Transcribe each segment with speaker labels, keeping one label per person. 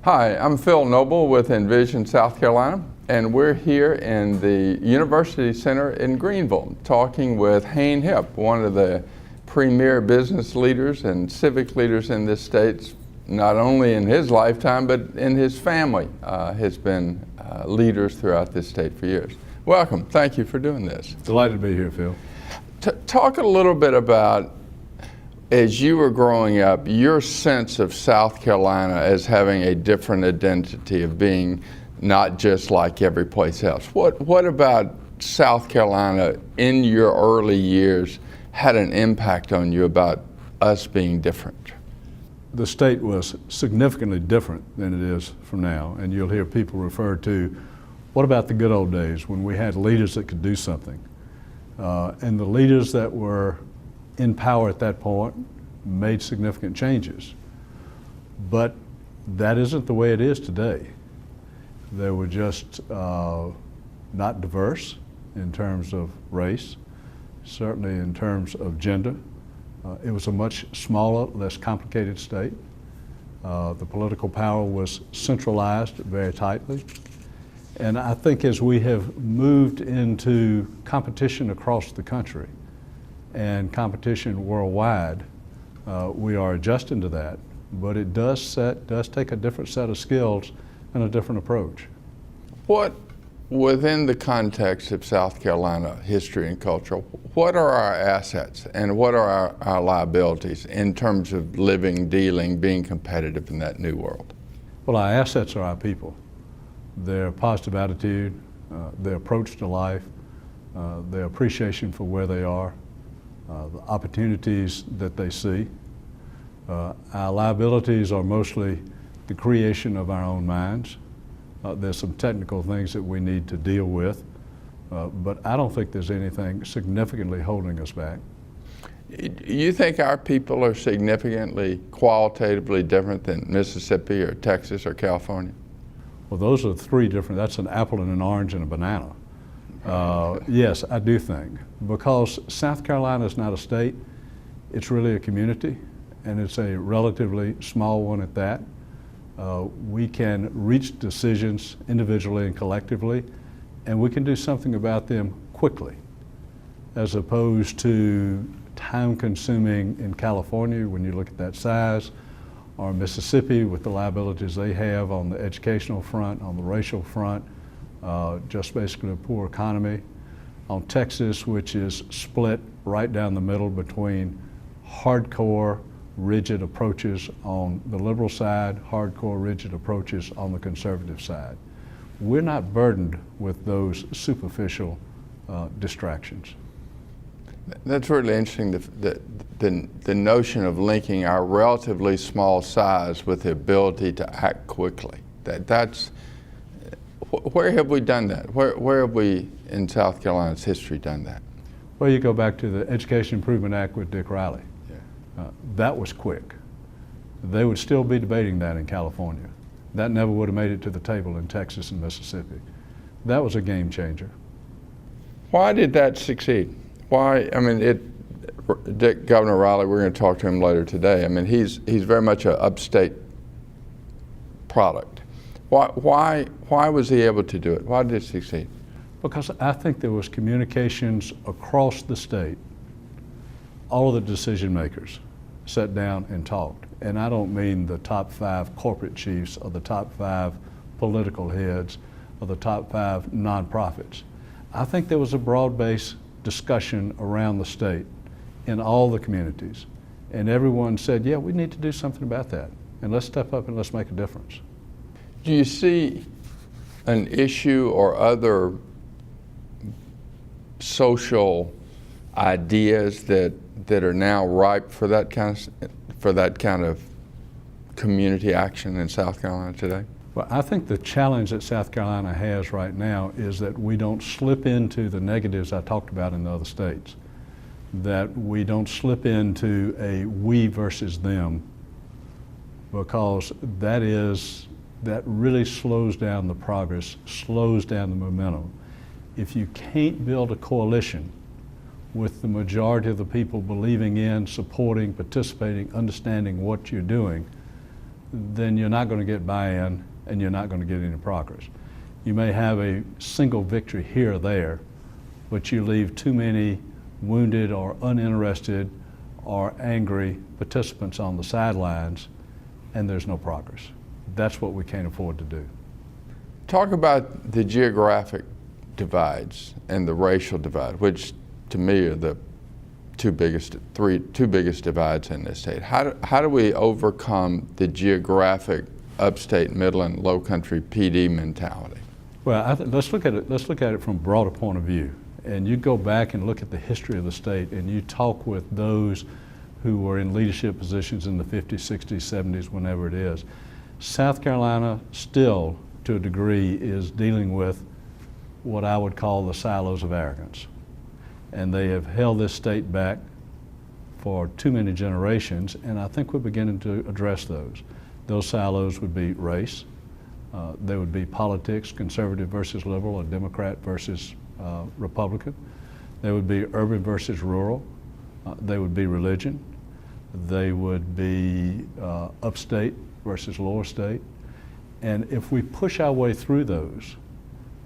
Speaker 1: Hi, I'm Phil Noble with Envision South Carolina, and we're here in the University Center in Greenville talking with Hayne Hipp, one of the premier business leaders and civic leaders in this state, not only in his lifetime, but in his family, has been leaders throughout this state for years. Welcome. Thank you for doing this.
Speaker 2: Delighted to be here, Phil.
Speaker 1: Talk a little bit about, as you were growing up, your sense of South Carolina as having a different identity of being not just like every place else. What about South Carolina in your early years had an impact on you about us being different?
Speaker 2: The state was significantly different than it is from now, and you'll hear people refer to, what about the good old days when we had leaders that could do something? And the leaders that were in power at that point made significant changes. But that isn't the way it is today. They were just not diverse in terms of race, certainly in terms of gender. It was a much smaller, less complicated state. The political power was centralized very tightly. And I think as we have moved into competition across the country and competition worldwide, we are adjusting to that, but it does take a different set of skills and a different approach.
Speaker 1: What, within the context of South Carolina history and culture, what are our assets and what are our liabilities in terms of living, dealing, being competitive in that new world?
Speaker 2: Well, our assets are our people. Their positive attitude, their approach to life, their appreciation for where they are, the opportunities that they see. Our liabilities are mostly the creation of our own minds. There's some technical things that we need to deal with, but I don't think there's anything significantly holding us back.
Speaker 1: You think our people are significantly qualitatively different than Mississippi or Texas or California?
Speaker 2: Well, those are three different, that's an apple and an orange and a banana. Yes, I do think, because South Carolina is not a state, it's really a community, and it's a relatively small one at that. We can reach decisions individually and collectively, and we can do something about them quickly, as opposed to time-consuming in California when you look at that size, or Mississippi with the liabilities they have on the educational front, on the racial front, just basically a poor economy. On Texas, which is split right down the middle between hardcore, rigid approaches on the liberal side, hardcore, rigid approaches on the conservative side. We're not burdened with those superficial distractions.
Speaker 1: That's really interesting, the notion of linking our relatively small size with the ability to act quickly. Where have we done that? Where have we in South Carolina's history done that?
Speaker 2: Well, you go back to the Education Improvement Act with Dick Riley.
Speaker 1: Yeah.
Speaker 2: That was quick. They would still be debating that in California. That never would have made it to the table in Texas and Mississippi. That was a game changer.
Speaker 1: Why did that succeed? Why? I mean, Governor Riley, we're going to talk to him later today. I mean, he's very much an upstate product. Why was he able to do it? Why did it succeed?
Speaker 2: Because I think there was communications across the state. All of the decision makers sat down and talked. And I don't mean the top 5 corporate chiefs or the top 5 political heads or the top 5 nonprofits. I think there was a broad-based discussion around the state in all the communities. And everyone said, yeah, we need to do something about that. And let's step up and let's make a difference.
Speaker 1: Do you see an issue or other social ideas that are now ripe for that kind of community action in South Carolina today?
Speaker 2: Well, I think the challenge that South Carolina has right now is that we don't slip into the negatives I talked about in the other states, that we don't slip into a we versus them, because that really slows down the progress, slows down the momentum. If you can't build a coalition with the majority of the people believing in, supporting, participating, understanding what you're doing, then you're not going to get buy-in and you're not going to get any progress. You may have a single victory here or there, but you leave too many wounded or uninterested or angry participants on the sidelines, and there's no progress. That's what we can't afford to do.
Speaker 1: Talk about the geographic divides and the racial divide, which to me are the two biggest divides in this state. How do we overcome the geographic upstate, middle, and low country PD mentality?
Speaker 2: Well, let's look at it from a broader point of view. And you go back and look at the history of the state, and you talk with those who were in leadership positions in the 50s, 60s, 70s, whenever it is. South Carolina still, to a degree, is dealing with what I would call the silos of arrogance. And they have held this state back for too many generations, and I think we're beginning to address those. Those silos would be race, they would be politics, conservative versus liberal, or Democrat versus Republican. They would be urban versus rural. They would be religion. They would be upstate versus lower state. And if we push our way through those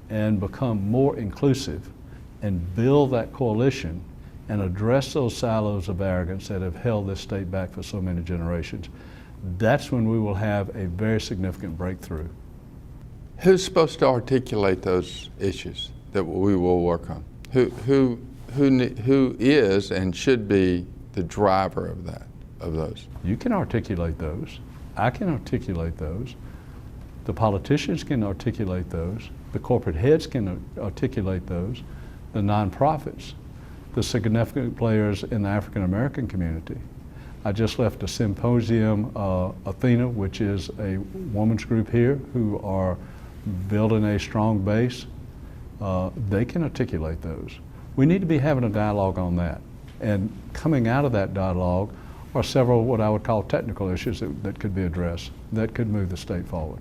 Speaker 2: and become more inclusive and build that coalition and address those silos of arrogance that have held this state back for so many generations, that's when we will have a very significant breakthrough.
Speaker 1: Who's supposed to articulate those issues that we will work on? Who is and should be the driver of those?
Speaker 2: You can articulate those. I can articulate those. The politicians can articulate those. The corporate heads can articulate those. The nonprofits, the significant players in the African American community. I just left a symposium, Athena, which is a women's group here who are building a strong base. They can articulate those. We need to be having a dialogue on that. And coming out of that dialogue are several what I would call technical issues that could be addressed, that could move the state forward.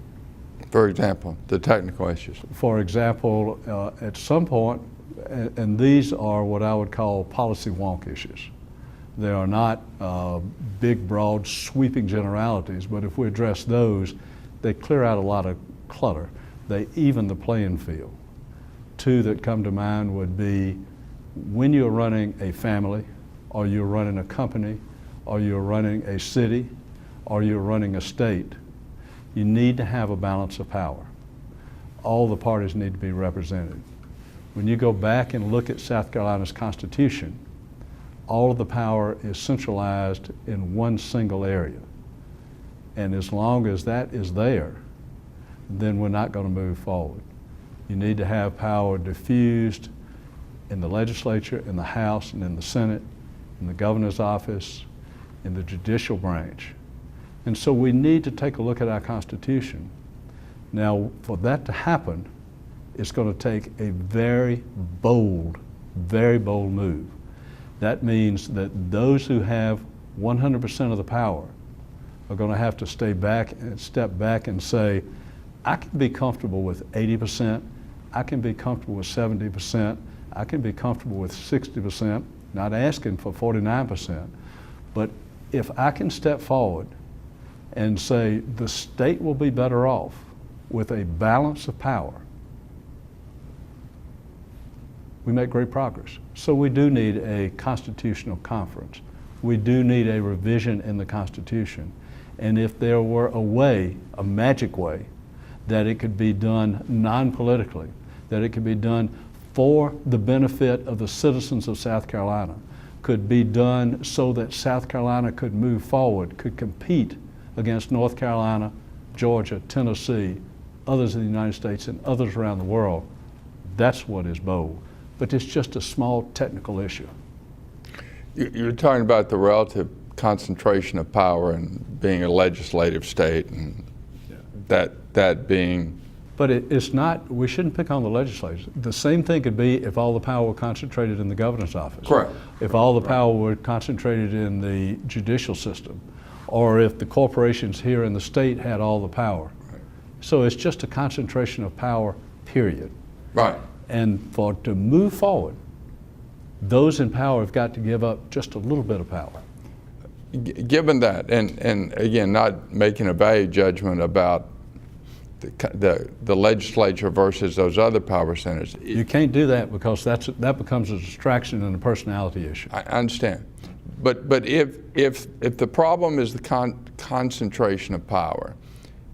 Speaker 1: For example, the technical issues.
Speaker 2: For example, at some point, and these are what I would call policy wonk issues. They are not big, broad, sweeping generalities, but if we address those, they clear out a lot of clutter. They even the playing field. Two that come to mind would be when you're running a family, or you're running a company, or you're running a city, or you're running a state, you need to have a balance of power. All the parties need to be represented. When you go back and look at South Carolina's Constitution, all of the power is centralized in one single area. And as long as that is there, then we're not going to move forward. You need to have power diffused in the legislature, in the House, and in the Senate, in the governor's office, in the judicial branch. And so we need to take a look at our Constitution. Now, for that to happen, it's going to take a very bold move. That means that those who have 100% of the power are going to have to step back and say, I can be comfortable with 80%, I can be comfortable with 70%, I can be comfortable with 60%, not asking for 49%. But if I can step forward and say the state will be better off with a balance of power, we make great progress. So we do need a constitutional conference. We do need a revision in the Constitution. And if there were a way, a magic way, that it could be done non-politically, that it could be done for the benefit of the citizens of South Carolina, could be done so that South Carolina could move forward, could compete against North Carolina, Georgia, Tennessee, others in the United States, and others around the world, that's what is bold. But it's just a small technical issue.
Speaker 1: You're talking about the relative concentration of power and being a legislative state, and that being...
Speaker 2: But it's not, we shouldn't pick on the legislature. The same thing could be if all the power were concentrated in the governor's office.
Speaker 1: Correct.
Speaker 2: If all the power were concentrated in the judicial system, or if the corporations here in the state had all the power.
Speaker 1: Right.
Speaker 2: So it's just a concentration of power, period.
Speaker 1: Right.
Speaker 2: And to move forward, those in power have got to give up just a little bit of power.
Speaker 1: Given that, and again, not making a value judgment about the legislature versus those other power centers.
Speaker 2: You can't do that because that becomes a distraction and a personality issue.
Speaker 1: I understand. But if the problem is the concentration of power,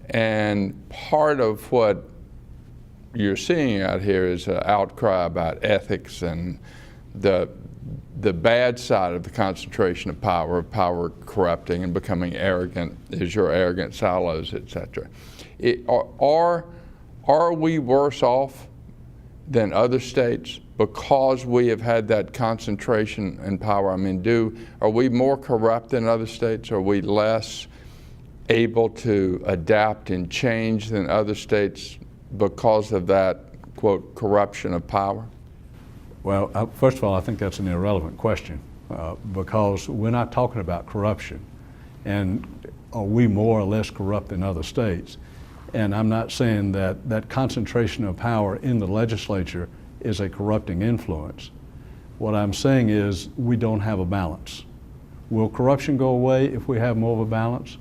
Speaker 1: and part of what you're seeing out here is an outcry about ethics and the bad side of the concentration of power corrupting and becoming arrogant, Azure arrogant silos, etc. Are we worse off than other states because we have had that concentration in power? I mean, are we more corrupt than other states? Are we less able to adapt and change than other states because of that, quote, corruption of power?
Speaker 2: Well, first of all, I think that's an irrelevant question because we're not talking about corruption. And are we more or less corrupt than other states? And I'm not saying that that concentration of power in the legislature is a corrupting influence. What I'm saying is we don't have a balance. Will corruption go away if we have more of a balance?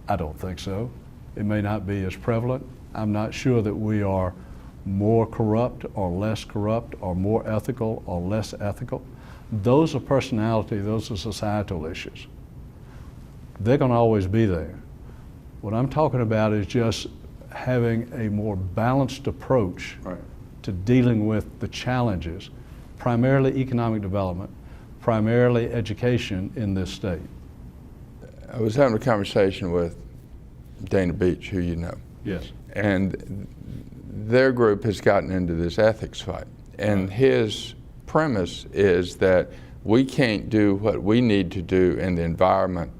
Speaker 2: I don't think so. It may not be as prevalent. I'm not sure that we are more corrupt or less corrupt or more ethical or less ethical. Those are personality, those are societal issues. They're going to always be there. What I'm talking about is just having a more balanced approach to dealing with the challenges, primarily economic development, primarily education in this state.
Speaker 1: I was having a conversation with Dana Beach, who you know.
Speaker 2: Yes.
Speaker 1: And their group has gotten into this ethics fight. And his premise is that we can't do what we need to do in the environment,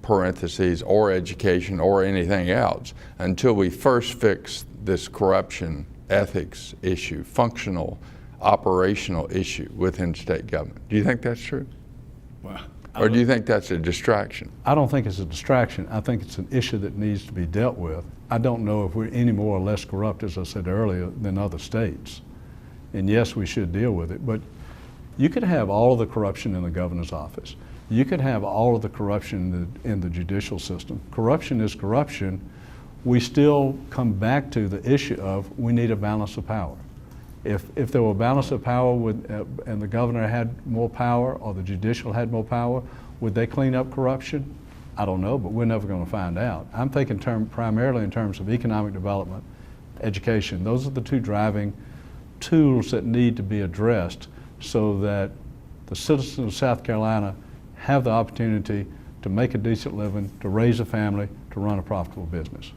Speaker 1: parentheses, or education or anything else until we first fix this corruption ethics issue, functional, operational issue within state government. Do you think that's true?
Speaker 2: Well,
Speaker 1: or do you think that's a distraction?
Speaker 2: I don't think it's a distraction. I think it's an issue that needs to be dealt with. I don't know if we're any more or less corrupt, as I said earlier, than other states. And yes, we should deal with it. But you could have all of the corruption in the governor's office. You could have all of the corruption in the judicial system. Corruption is corruption. We still come back to the issue of we need a balance of power. If there were a balance of power and the governor had more power or the judicial had more power, would they clean up corruption? I don't know, but we're never going to find out. I'm thinking primarily in terms of economic development, education. Those are the two driving tools that need to be addressed so that the citizens of South Carolina have the opportunity to make a decent living, to raise a family, to run a profitable business.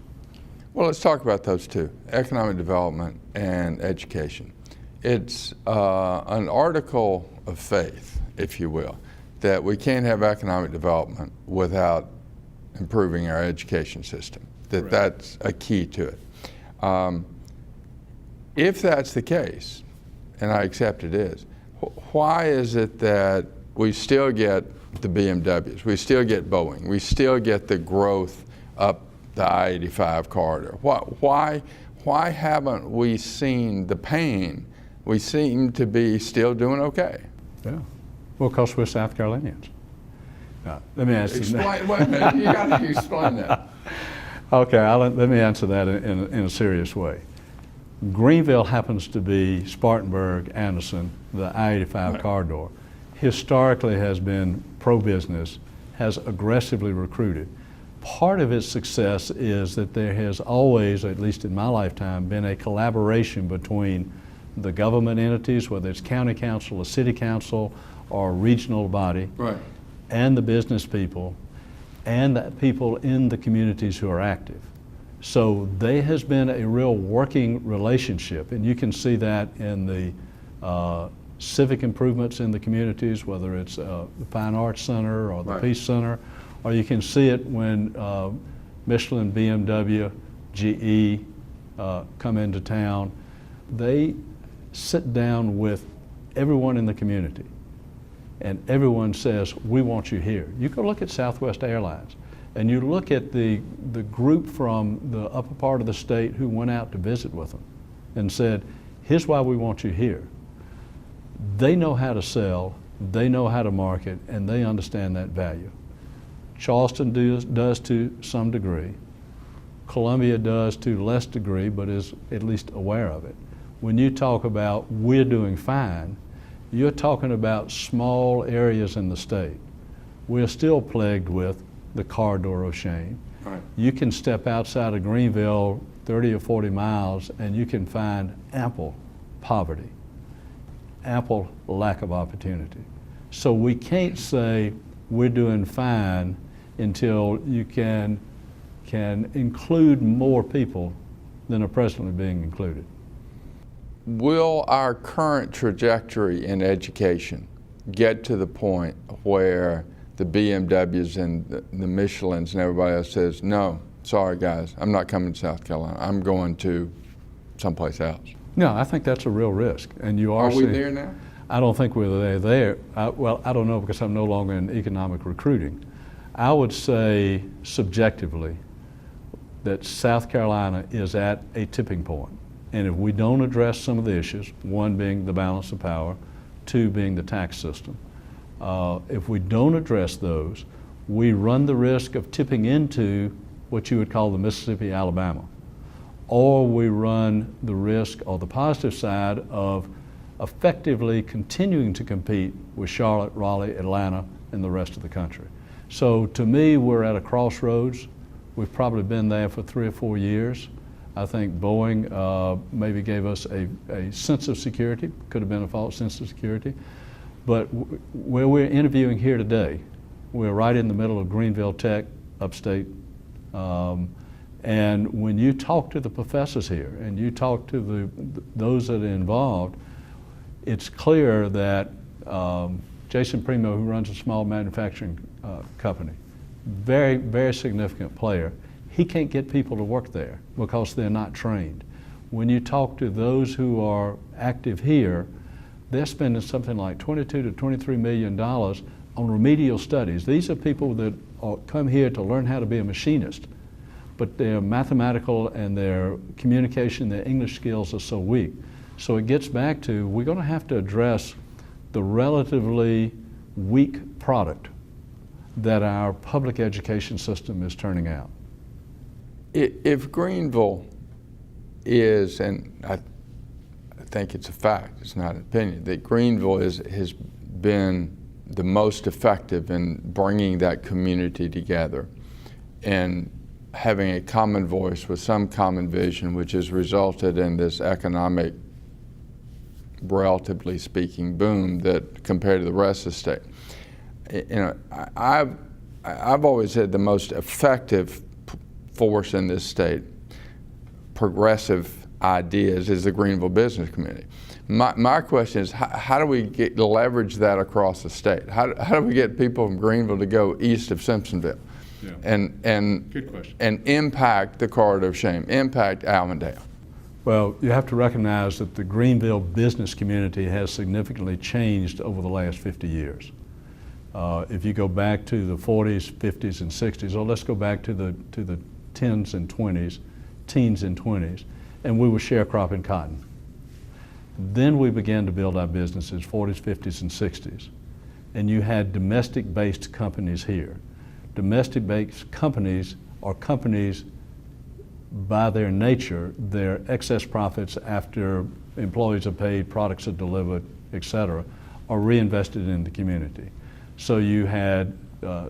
Speaker 1: Well, let's talk about those two, economic development and education. It's an article of faith, if you will, that we can't have economic development without improving our education system, that that's a key to it. If that's the case, and I accept it is, why is it that we still get the BMWs, we still get Boeing, we still get the growth up the I-85 corridor? Why haven't we seen the pain? We seem to be still doing okay.
Speaker 2: Yeah, well, because we're South Carolinians. Now, let me answer
Speaker 1: that. Wait a minute, you got to explain that.
Speaker 2: Okay, let me answer that in a serious way. Greenville happens to be Spartanburg, Anderson, the I-85 corridor. Historically has been pro-business, has aggressively recruited. Part of its success is that there has always, at least in my lifetime, been a collaboration between the government entities, whether it's county council, a city council, or a regional body, and the business people, and the people in the communities who are active. So there has been a real working relationship, and you can see that in the civic improvements in the communities, whether it's the Fine Arts Center or the Peace Center, or you can see it when Michelin, BMW, GE come into town. They sit down with everyone in the community, and everyone says, we want you here. You go look at Southwest Airlines, and you look at the group from the upper part of the state who went out to visit with them and said, here's why we want you here. They know how to sell, they know how to market, and they understand that value. Charleston does to some degree. Columbia does to less degree, but is at least aware of it. When you talk about we're doing fine, you're talking about small areas in the state. We're still plagued with the corridor of shame.
Speaker 1: Right.
Speaker 2: You can step outside of Greenville 30 or 40 miles and you can find ample poverty, ample lack of opportunity. So we can't say we're doing fine until you can include more people than are presently being included.
Speaker 1: Will our current trajectory in education get to the point where the BMWs and the Michelins and everybody else says, no, sorry guys, I'm not coming to South Carolina, I'm going to someplace else?
Speaker 2: No, I think that's a real risk. And you
Speaker 1: Are we
Speaker 2: seeing,
Speaker 1: there now?
Speaker 2: I don't think we're there. Well, I don't know because I'm no longer in economic recruiting. I would say subjectively that South Carolina is at a tipping point. And if we don't address some of the issues, one being the balance of power, two being the tax system, if we don't address those, we run the risk of tipping into what you would call the Mississippi, Alabama. Or we run the risk, or the positive side, of effectively continuing to compete with Charlotte, Raleigh, Atlanta, and the rest of the country. So to me, we're at a crossroads. We've probably been there for 3 or 4 years. I think Boeing maybe gave us a sense of security, could have been a false sense of security. But where we're interviewing here today, we're right in the middle of Greenville Tech, upstate. And when you talk to the professors here and you talk to those that are involved, it's clear that Jason Primo, who runs a small manufacturing company, very, very significant player, he can't get people to work there because they're not trained. When you talk to those who are active here, they're spending something like $22 to $23 million on remedial studies. These are people that come here to learn how to be a machinist, but their mathematical and their communication, their English skills are so weak. So it gets back to, we're going to have to address the relatively weak product that our public education system is turning out.
Speaker 1: If Greenville is, and I think it's a fact, it's not an opinion, that Greenville has been the most effective in bringing that community together and having a common voice with some common vision, which has resulted in this economic, relatively speaking, boom that compared to the rest of the state. You know, I've always said the most effective force in this state, progressive ideas, is the Greenville business community. My question is, how do we leverage that across the state? How do we get people from Greenville to go east of Simpsonville?
Speaker 2: Yeah.
Speaker 1: And
Speaker 2: Good question.
Speaker 1: And impact the corridor of shame, impact Allendale?
Speaker 2: Well, you have to recognize that the Greenville business community has significantly changed over the last 50 years. If you go back to the 40s, 50s, and 60s, or let's go back to the teens and 20s, and we were sharecropping cotton. Then we began to build our businesses, 40s, 50s, and 60s. And you had domestic-based companies here. Domestic-based companies are companies, by their nature, their excess profits after employees are paid, products are delivered, et cetera, are reinvested in the community. So you had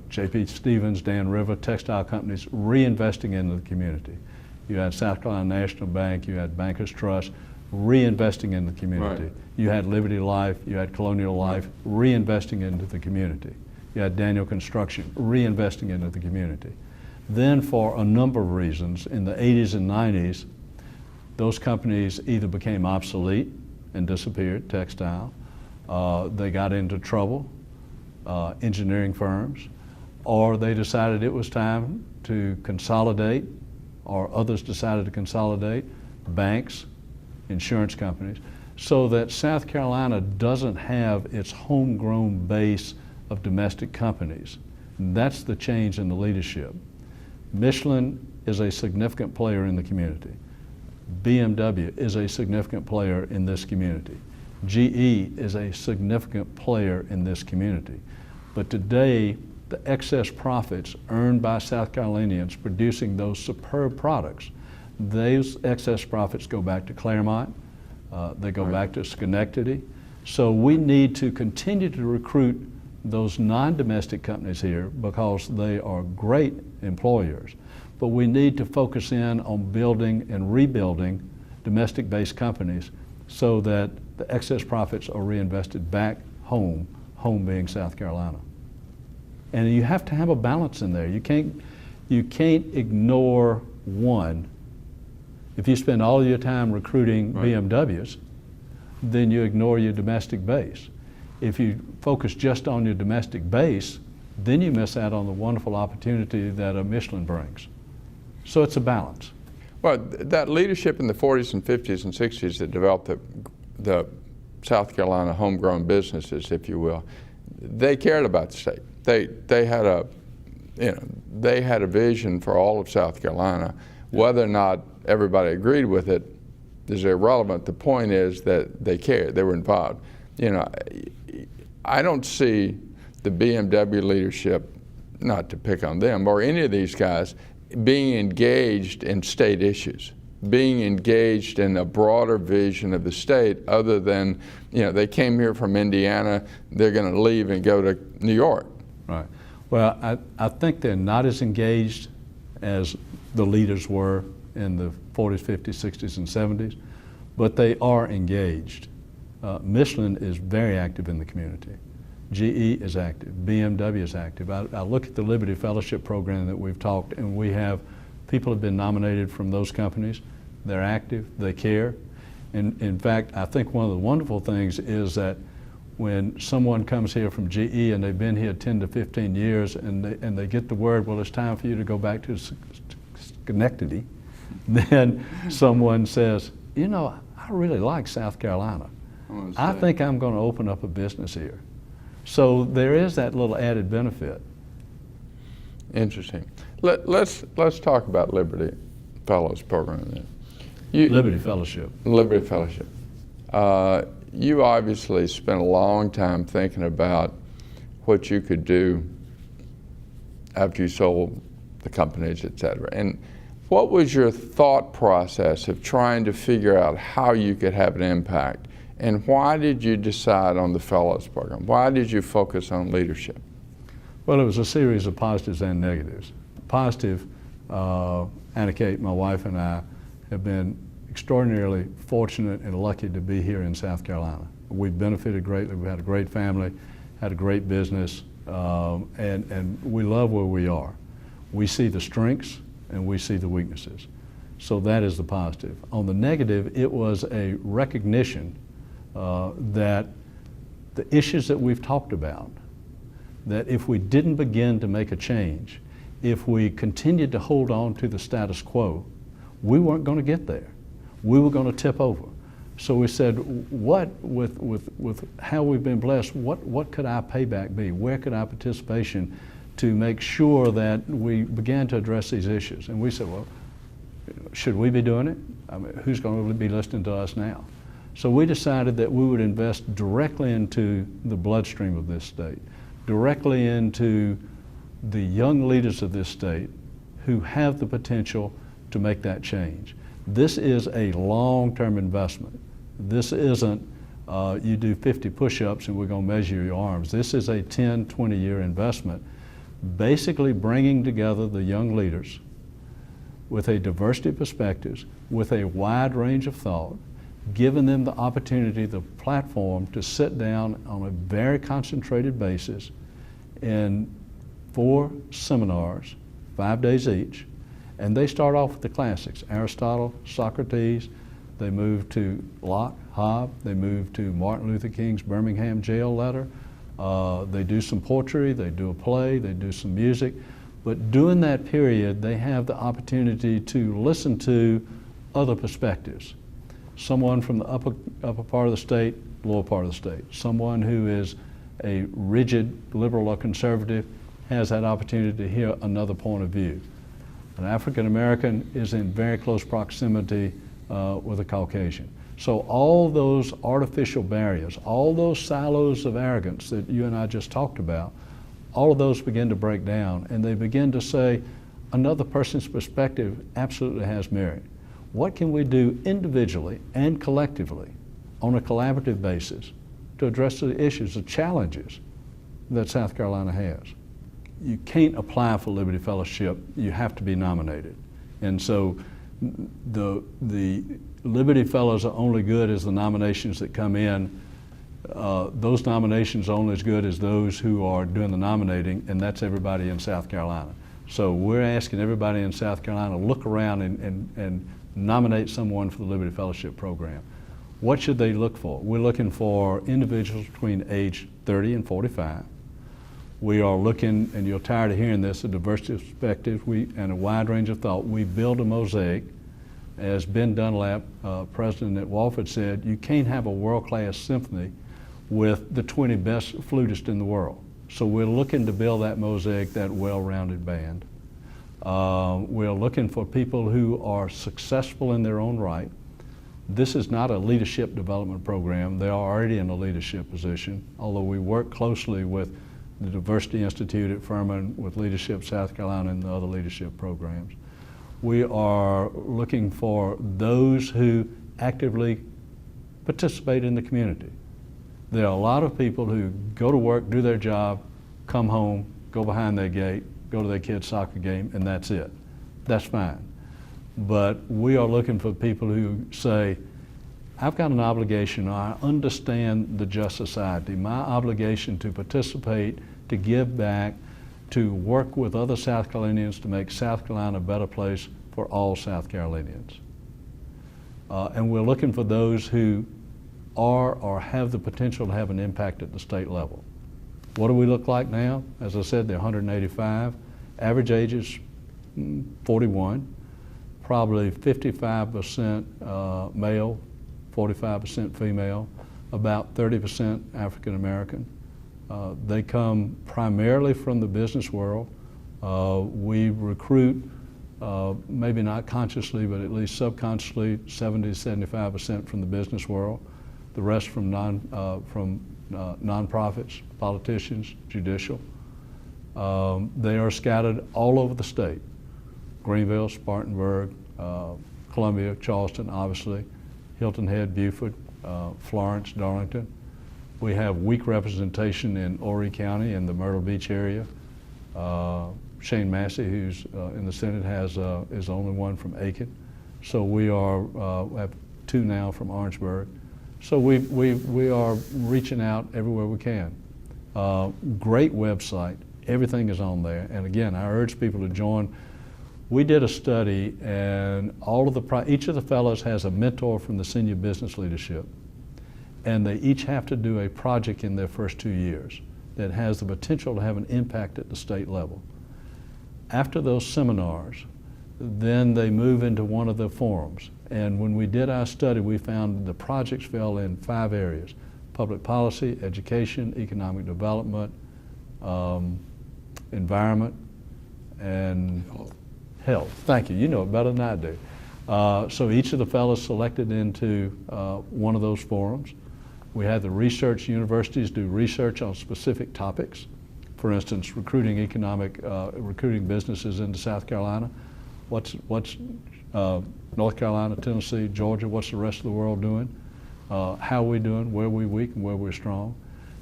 Speaker 2: J.P. Stevens, Dan River, textile companies reinvesting into the community. You had South Carolina National Bank, you had Bankers Trust reinvesting in the community.
Speaker 1: Right.
Speaker 2: You had Liberty Life, you had Colonial Life reinvesting into the community. You had Daniel Construction reinvesting into the community. Then for a number of reasons, in the 80s and 90s, those companies either became obsolete and disappeared, textile, they got into trouble, engineering firms, or they decided it was time to consolidate, or others decided to consolidate, banks, insurance companies, so that South Carolina doesn't have its homegrown base of domestic companies. And that's the change in the leadership. Michelin is a significant player in the community. BMW is a significant player in this community. GE is a significant player in this community. But today, the excess profits earned by South Carolinians producing those superb products, those excess profits go back to Claremont, they go back to Schenectady. So we need to continue to recruit those non-domestic companies here because they are great employers. But we need to focus in on building and rebuilding domestic-based companies so that the excess profits are reinvested back home, home being South Carolina. And you have to have a balance in there. You can't ignore one. If you spend all your time recruiting BMWs, then you ignore your domestic base. If you focus just on your domestic base, then you miss out on the wonderful opportunity that a Michelin brings. So it's a balance.
Speaker 1: Well, that leadership in the 40s and 50s and 60s that developed the South Carolina homegrown businesses, if you will, they cared about the state. They had a vision for all of South Carolina. Whether or not everybody agreed with it is irrelevant. The point is that they cared. They were involved. I don't see the BMW leadership, not to pick on them, or any of these guys, being engaged in state issues, being engaged in a broader vision of the state other than, they came here from Indiana, they're going to leave and go to New York.
Speaker 2: Right. Well, I think they're not as engaged as the leaders were in the 40s, 50s, 60s, and 70s, but they are engaged. Michelin is very active in the community. GE is active, BMW is active. I look at the Liberty Fellowship program that we've talked, and we have people have been nominated from those companies. They're active, they care. And in fact, I think one of the wonderful things is that when someone comes here from GE and they've been here 10 to 15 years and they get the word, well, it's time for you to go back to Schenectady, then someone says, I really like South Carolina. I think I'm going to open up a business here. So there is that little added benefit.
Speaker 1: Interesting. Let's talk about Liberty Fellows program then.
Speaker 2: Liberty Fellowship.
Speaker 1: Liberty Fellowship. You obviously spent a long time thinking about what you could do after you sold the companies, et cetera. And what was your thought process of trying to figure out how you could have an impact? And why did you decide on the Fellows program? Why did you focus on leadership?
Speaker 2: Well, it was a series of positives and negatives. Positive, Anna Kate, my wife, and I have been extraordinarily fortunate and lucky to be here in South Carolina. We've benefited greatly. We had a great family, had a great business, and we love where we are. We see the strengths and we see the weaknesses. So that is the positive. On the negative, it was a recognition that the issues that we've talked about, that if we didn't begin to make a change, if we continued to hold on to the status quo, we weren't going to get there. We were going to tip over. So we said, what, with how we've been blessed, what could our payback be? Where could our participation to make sure that we began to address these issues? And we said, well, should we be doing it? I mean, who's going to be listening to us now? So we decided that we would invest directly into the bloodstream of this state, directly into the young leaders of this state who have the potential to make that change. This is a long-term investment. This isn't you do 50 push-ups and we're going to measure your arms. This is a 10, 20-year investment, basically bringing together the young leaders with a diversity of perspectives, with a wide range of thought, giving them the opportunity, the platform to sit down on a very concentrated basis in 4 seminars, 5 days each. And they start off with the classics, Aristotle, Socrates, they move to Locke, Hobbes, they move to Martin Luther King's Birmingham jail letter, they do some poetry, they do a play, they do some music. But during that period, they have the opportunity to listen to other perspectives. Someone from the upper part of the state, lower part of the state. Someone who is a rigid liberal or conservative has that opportunity to hear another point of view. An African American is in very close proximity with a Caucasian. So all those artificial barriers, all those silos of arrogance that you and I just talked about, all of those begin to break down, and they begin to say, another person's perspective absolutely has merit. What can we do individually and collectively on a collaborative basis to address the issues, the challenges that South Carolina has? You can't apply for Liberty Fellowship, you have to be nominated. And so the Liberty Fellows are only good as the nominations that come in. Those nominations are only as good as those who are doing the nominating, and that's everybody in South Carolina. So we're asking everybody in South Carolina to look around and nominate someone for the Liberty Fellowship program. What should they look for? We're looking for individuals between age 30 and 45. We are looking, and you're tired of hearing this, a diversity of perspectives and a wide range of thought. We build a mosaic. As Ben Dunlap, president at Wofford, said, you can't have a world-class symphony with the 20 best flutists in the world. So we're looking to build that mosaic, that well-rounded band. We're looking for people who are successful in their own right. This is not a leadership development program. They are already in a leadership position, although we work closely with the Diversity Institute at Furman, with Leadership South Carolina, and the other leadership programs. We are looking for those who actively participate in the community. There are a lot of people who go to work, do their job, come home, go behind their gate, go to their kid's soccer game, and that's it. That's fine. But we are looking for people who say, I've got an obligation, I understand the just society, my obligation to participate, to give back, to work with other South Carolinians to make South Carolina a better place for all South Carolinians. And we're looking for those who are or have the potential to have an impact at the state level. What do we look like now? As I said, they're 185. Average age is 41. Probably 55% male, 45% female, about 30% African American. They come primarily from the business world. We recruit, maybe not consciously, but at least subconsciously, 70 to 75% from the business world. The rest from nonprofits, politicians, judicial. They are scattered all over the state. Greenville, Spartanburg, Columbia, Charleston, obviously, Hilton Head, Beaufort, Florence, Darlington. We have weak representation in Horry County and the Myrtle Beach area. Shane Massey, who's in the Senate, is the only one from Aiken. So we have two now from Orangeburg. So we are reaching out everywhere we can. Great website, everything is on there. And again, I urge people to join. We did a study, and each of the fellows has a mentor from the senior business leadership, and they each have to do a project in their first 2 years that has the potential to have an impact at the state level. After those seminars, then they move into one of the forums. And when we did our study, we found the projects fell in 5 areas: public policy, education, economic development, environment, and health. Thank you. You know it better than I do. So each of the fellows selected into one of those forums. We had the research universities do research on specific topics. For instance, recruiting businesses into South Carolina. What's North Carolina, Tennessee, Georgia, what's the rest of the world doing? How are we doing, where are we weak and where we're strong?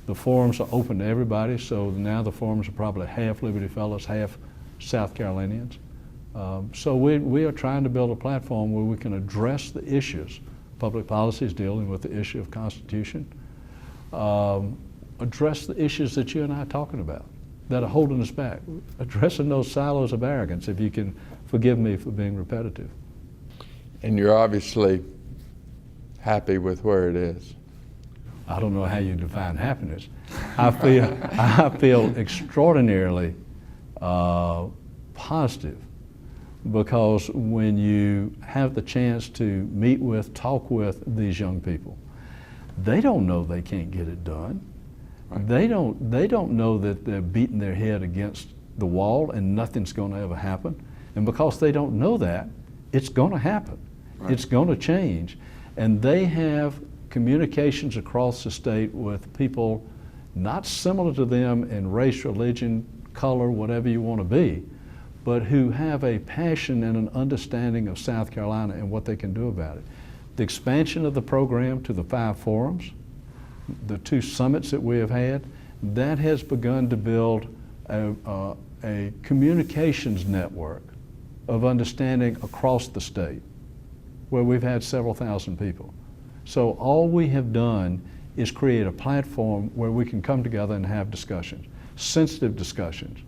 Speaker 2: The forums are open to everybody, so now the forums are probably half Liberty Fellows, half South Carolinians. So we are trying to build a platform where we can address the issues. Public policy is dealing with the issue of Constitution. Address the issues that you and I are talking about that are holding us back. Addressing those silos of arrogance, if you can forgive me for being repetitive.
Speaker 1: And you're obviously happy with where it is.
Speaker 2: I don't know how you define happiness. I feel extraordinarily positive, because when you have the chance to meet with, talk with these young people, they don't know they can't get it done. Right. They don't know that they're beating their head against the wall and nothing's going to ever happen. And because they don't know that, it's going to happen. Right. It's going to change. And they have communications across the state with people not similar to them in race, religion, color, whatever you want to be, but who have a passion and an understanding of South Carolina and what they can do about it. The expansion of the program to the 5 forums, the 2 summits that we have had, that has begun to build a communications network of understanding across the state, where we've had several thousand people. So all we have done is create a platform where we can come together and have discussions, sensitive discussions,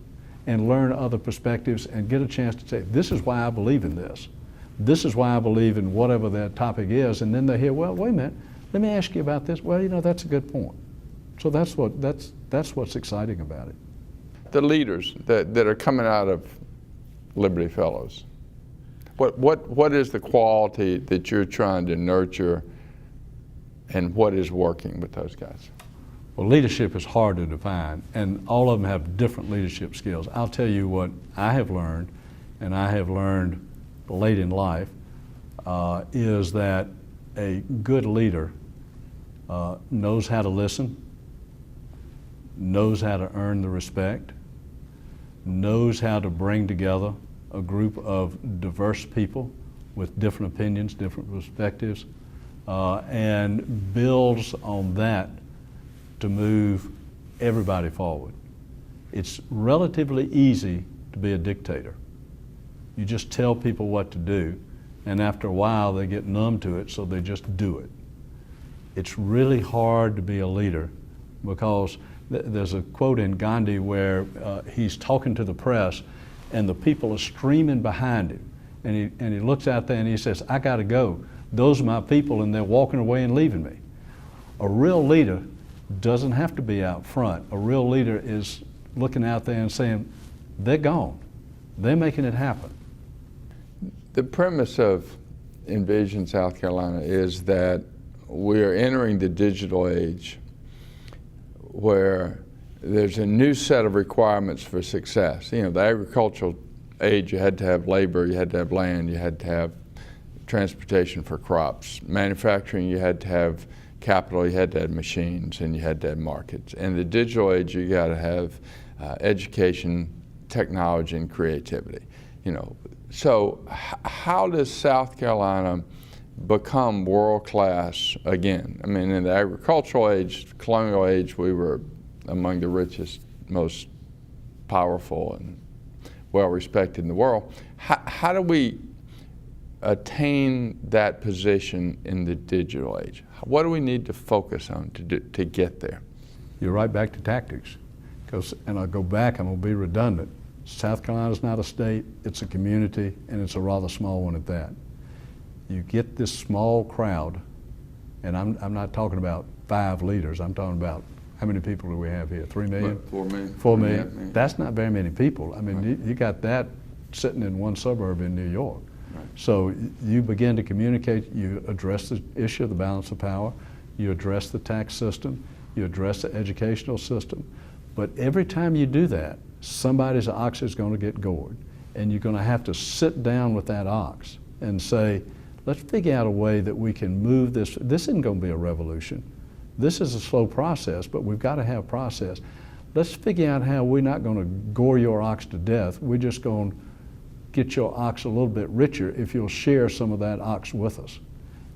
Speaker 2: and learn other perspectives and get a chance to say, this is why I believe in this. This is why I believe in whatever that topic is. And then they hear, well, wait a minute, let me ask you about this. Well, you know, that's a good point. So that's what's exciting about it.
Speaker 1: The leaders that are coming out of Liberty Fellows, what is the quality that you're trying to nurture, and what is working with those guys?
Speaker 2: Well, leadership is hard to define, and all of them have different leadership skills. I'll tell you what I have learned, and I have learned late in life, is that a good leader knows how to listen, knows how to earn the respect, knows how to bring together a group of diverse people with different opinions, different perspectives, and builds on that to move everybody forward. It's relatively easy to be a dictator. You just tell people what to do, and after a while they get numb to it, so they just do it. It's really hard to be a leader, because there's a quote in Gandhi where he's talking to the press and the people are streaming behind him, and he looks out there and he says, I gotta go. Those are my people, and they're walking away and leaving me. A real leader doesn't have to be out front. A real leader is looking out there and saying, they're gone. They're making it happen.
Speaker 1: The premise of Envision South Carolina is that we are entering the digital age where there's a new set of requirements for success. You know, the agricultural age, you had to have labor, you had to have land, you had to have transportation for crops. Manufacturing, you had to have capital, you had to have machines, and you had to have markets. In the digital age, you got to have education, technology, and creativity. You know, so how does South Carolina become world-class again? I mean, in the agricultural age, colonial age, we were among the richest, most powerful, and well-respected in the world. How do we attain that position in the digital age? What do we need to focus on to get there?
Speaker 2: You're right back to tactics. And I'll go back, I'm going to be redundant. South Carolina's not a state, it's a community, and it's a rather small one at that. You get this small crowd, and I'm not talking about 5 leaders, I'm talking about how many people do we have here? 3 million?
Speaker 1: 4 million.
Speaker 2: 4 million. That's not very many people. I mean, right. you got that sitting in one suburb in New York. Right. So you begin to communicate, you address the issue of the balance of power, you address the tax system, you address the educational system. But every time you do that, somebody's ox is going to get gored. And you're going to have to sit down with that ox and say, let's figure out a way that we can move this. This isn't going to be a revolution. This is a slow process, but we've got to have process. Let's figure out how we're not going to gore your ox to death. We're just going to get your ox a little bit richer if you'll share some of that ox with us.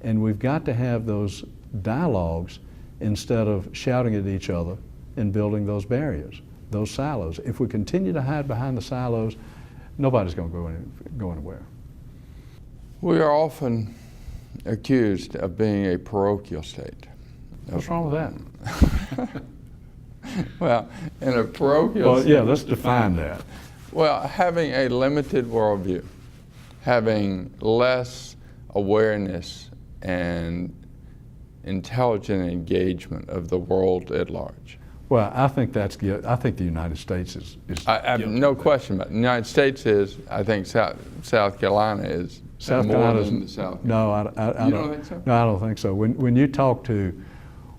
Speaker 2: And we've got to have those dialogues instead of shouting at each other and building those barriers, those silos. If we continue to hide behind the silos, nobody's going to go anywhere.
Speaker 1: We are often accused of being a parochial state.
Speaker 2: What's wrong with that?
Speaker 1: Well, in a parochial state,
Speaker 2: yeah, let's define that.
Speaker 1: Well, having a limited worldview, having less awareness and intelligent engagement of the world at large.
Speaker 2: Well, I think that's good. I think the United States is
Speaker 1: I have no question about it. The United States is. I think South Carolina is.
Speaker 2: South
Speaker 1: more
Speaker 2: Carolina's,
Speaker 1: than the South.
Speaker 2: No, I
Speaker 1: you
Speaker 2: don't
Speaker 1: think so?
Speaker 2: No, I don't think so. When you talk to,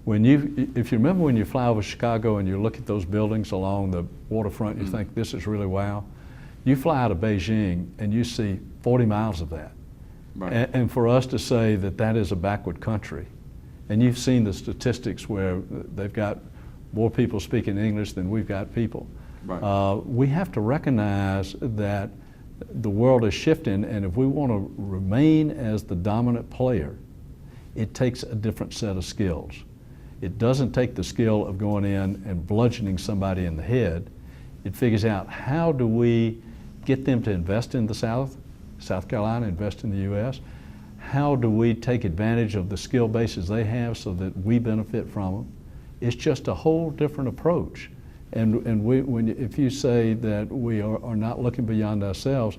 Speaker 2: if you remember when you fly over Chicago and you look at those buildings along the waterfront, you think this is really wow. You fly out of Beijing and you see 40 miles of that. Right. And for us to say that that is a backward country, and you've seen the statistics where they've got more people speaking English than we've got people.
Speaker 1: Right.
Speaker 2: We have to recognize that the world is shifting, and if we want to remain as the dominant player, it takes a different set of skills. It doesn't take the skill of going in and bludgeoning somebody in the head. It figures out, how do we get them to invest in the South Carolina, invest in the U.S.? How do we take advantage of the skill bases they have so that we benefit from them? It's just a whole different approach. And if you say that we are not looking beyond ourselves,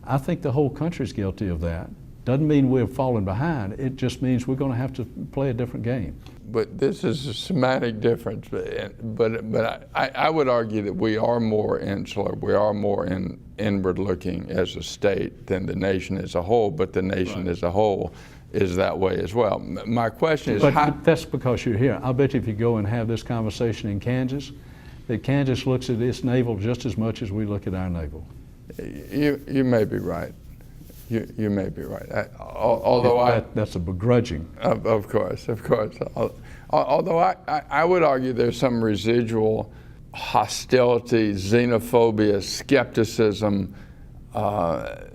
Speaker 2: I think the whole country's guilty of that. Doesn't mean we're falling behind. It just means we're going to have to play a different game.
Speaker 1: But this is a semantic difference. But I would argue that we are more insular, we are more inward looking as a state than the nation as a whole, but the nation as a whole is that way as well. My question is,
Speaker 2: but that's because you're here. I'll bet you if you go and have this conversation in Kansas, that Kansas looks at its naval just as much as we look at our naval.
Speaker 1: You may be right. You may be right. Although
Speaker 2: that's a begrudging.
Speaker 1: Of course. Although I would argue there's some residual hostility, xenophobia, skepticism that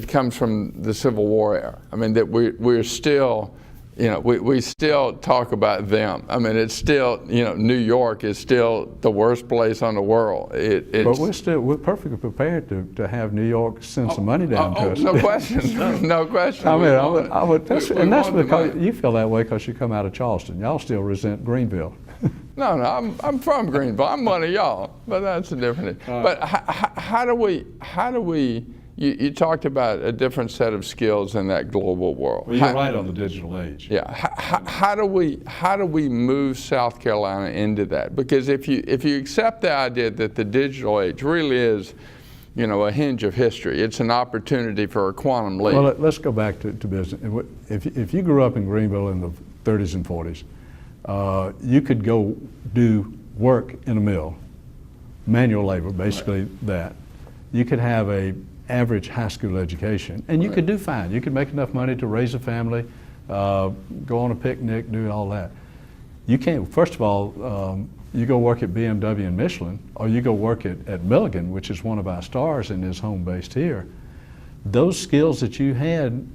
Speaker 1: comes from the Civil War era. I mean, that we're still, we still talk about them. I mean, it's still, New York is still the worst place on the world.
Speaker 2: But we're perfectly prepared to have New York send some money down to us.
Speaker 1: No question, no question.
Speaker 2: I mean, that's because you feel that way because you come out of Charleston. Y'all still resent Greenville.
Speaker 1: No, I'm from Greenville. I'm one of y'all, but that's a different thing. But how do we? You talked about a different set of skills in that global world.
Speaker 2: Well, you're right on the digital age.
Speaker 1: Yeah. How do we move South Carolina into that? Because if you accept the idea that the digital age really is, a hinge of history, it's an opportunity for a quantum leap.
Speaker 2: Well, let's go back to business. If you grew up in Greenville in the 30s and 40s, you could go do work in a mill, manual labor, basically that. You could have a average high school education, and you could do fine. You could make enough money to raise a family, go on a picnic, do all that. You can't, first of all, you go work at BMW and Michelin, or you go work at Milligan, which is one of our stars and is home based here. Those skills that you had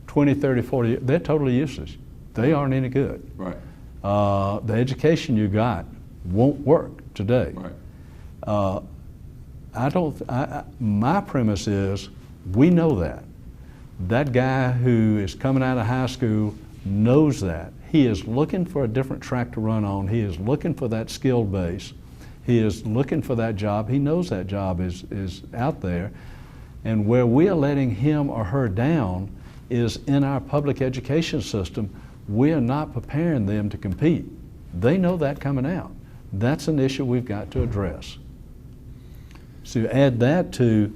Speaker 2: 20, 30, 40, they're totally useless. They aren't any good.
Speaker 1: Right.
Speaker 2: The education you got won't work today.
Speaker 1: Right.
Speaker 2: My premise is, we know that. That guy who is coming out of high school knows that. He is looking for a different track to run on. He is looking for that skill base. He is looking for that job. He knows that job is out there. And where we are letting him or her down is in our public education system. We are not preparing them to compete. They know that coming out. That's an issue we've got to address. So add that to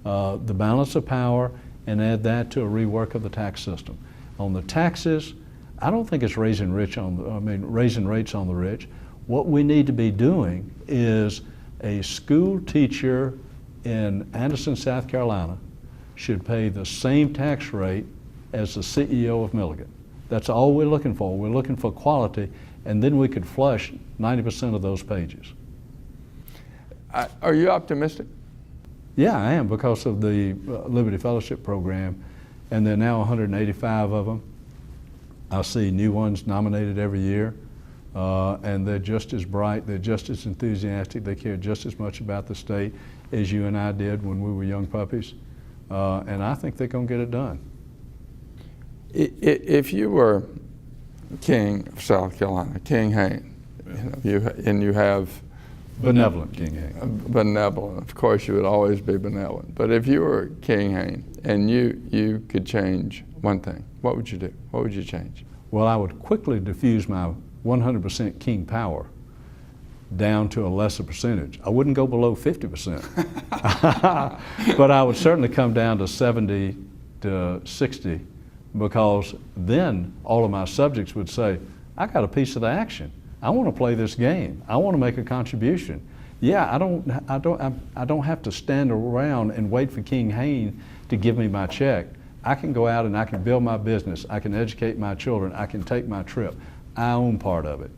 Speaker 2: the balance of power, and add that to a rework of the tax system. On the taxes, I don't think it's raising rates on the rich. What we need to be doing is, a school teacher in Anderson, South Carolina should pay the same tax rate as the CEO of Milligan. That's all we're looking for. We're looking for quality, and then we could flush 90% of those pages.
Speaker 1: Are you optimistic?
Speaker 2: Yeah, I am, because of the Liberty Fellowship Program, and there are now 185 of them. I see new ones nominated every year, and they're just as bright, they're just as enthusiastic, they care just as much about the state as you and I did when we were young puppies, and I think they're going to get it done.
Speaker 1: If you were King of South Carolina, King Hayne, you have
Speaker 2: benevolent King Hayne.
Speaker 1: Benevolent, of course you would always be benevolent. But if you were King Hayne and you could change one thing, what would you do? What would you change?
Speaker 2: Well, I would quickly diffuse my 100% king power down to a lesser percentage. I wouldn't go below 50%, but I would certainly come down to 70 to 60, because then all of my subjects would say, I got a piece of the action. I want to play this game. I want to make a contribution. Yeah, I don't have to stand around and wait for King Hayne to give me my check. I can go out and I can build my business. I can educate my children. I can take my trip. I own part of it.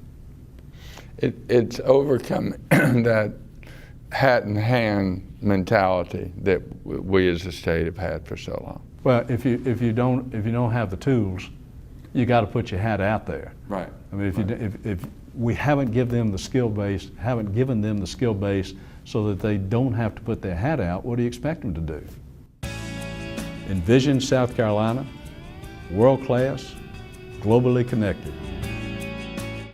Speaker 1: It's overcoming that hat in hand mentality that we as a state have had for so long.
Speaker 2: Well, if you don't have the tools, you got to put your hat out there.
Speaker 1: Right.
Speaker 2: I mean, if we haven't given them the skill base, so that they don't have to put their hat out, what do you expect them to do? Envision South Carolina, world class, globally connected.